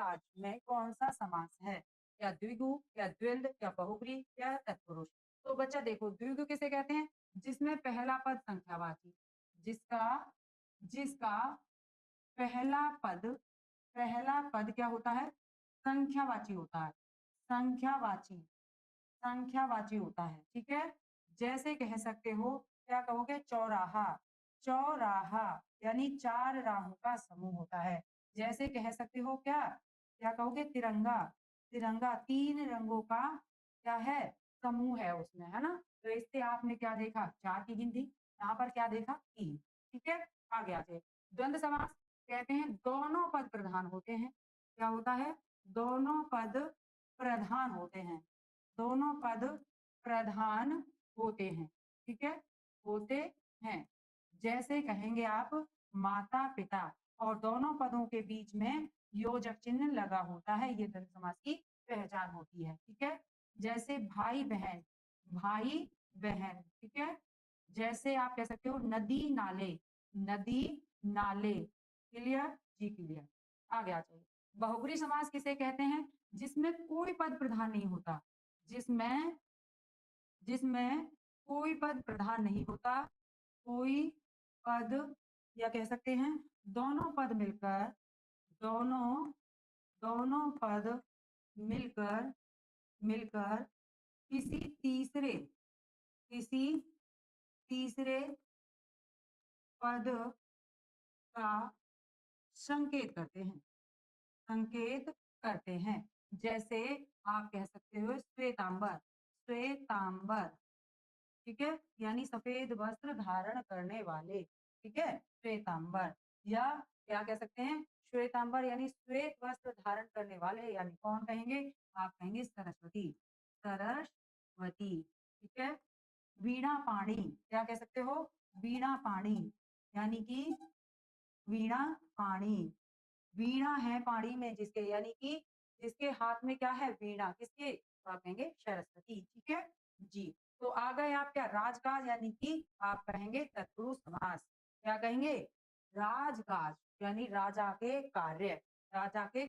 राज में कौन सा समास है? या द्विगु, या द्विंद, या बहुब्री, या तत्पुरुष? तो बच्चा देखो, द्विगु किसे कहते हैं? जिसमें पहला पद संख्यावाची, जिसका जिसका पहला पद क्या होता है? संख्यावाची होता है। संख्यावाची संख्यावाची होता है, ठीक है। जैसे कह सकते हो, क्या कहोगे? चौराहा। चौराहा यानी 4 राहों का समूह होता है। जैसे कह सकते हो क्या? क्या कहोगे? तिरंगा। तिरंगा 3 रंगों का क्या है? समूह है उसमें, है ना। तो इससे आपने क्या देखा? 4 की गिनती। यहाँ पर क्या देखा? 3। ठीक है, आगे आते। द्वंद्व समास कहते हैं दोनों पद प्रधान होते हैं। क्या होता है? दोनों पद प्रधान होते हैं। दोनों पद प्रधान होते हैं, ठीक है, होते हैं। जैसे कहेंगे आप माता पिता, और दोनों पदों के बीच में योजक चिन्ह लगा होता है, ये द्वंद्व समास की पहचान होती है, ठीक है। जैसे भाई बहन, भाई बहन, ठीक है। जैसे आप कह सकते हो नदी नाले, नदी नाले। क्लियर जी? क्लियर। आगे आ जाइए। बहुब्री समास किसे कहते हैं? जिसमें कोई पद प्रधान नहीं होता, जिसमें जिसमें कोई पद प्रधान नहीं होता, कोई पद, या कह सकते हैं दोनों पद मिलकर, दोनों दोनों पद मिलकर मिलकर किसी तीसरे किसी तीसरे पद का संकेत करते हैं, संकेत करते हैं। जैसे आप कह सकते हो श्वेतांबर, श्वेतांबर, ठीक है, यानी सफेद वस्त्र धारण करने वाले, ठीक है, श्वेतांबर। या क्या कह सकते हैं? श्वेतांबर यानी श्वेत वस्त्र धारण करने वाले, यानी कौन कहेंगे? आप कहेंगे सरस्वती, सरस्वती, ठीक है। वीणा पाणी, क्या कह सकते हो? वीणा पाणी, यानी कि वीणा पाणी, वीणा है पानी में जिसके, यानी कि जिसके हाथ में क्या है? वीणा। किसके? तो आप कहेंगे सरस्वती, ठीक है जी। तो आ गए आप क्या? राजकाज, यानी कि आप कहेंगे तत्पुरुष समास। क्या कहेंगे? राजकाज यानी राजा के कार्य, राजा के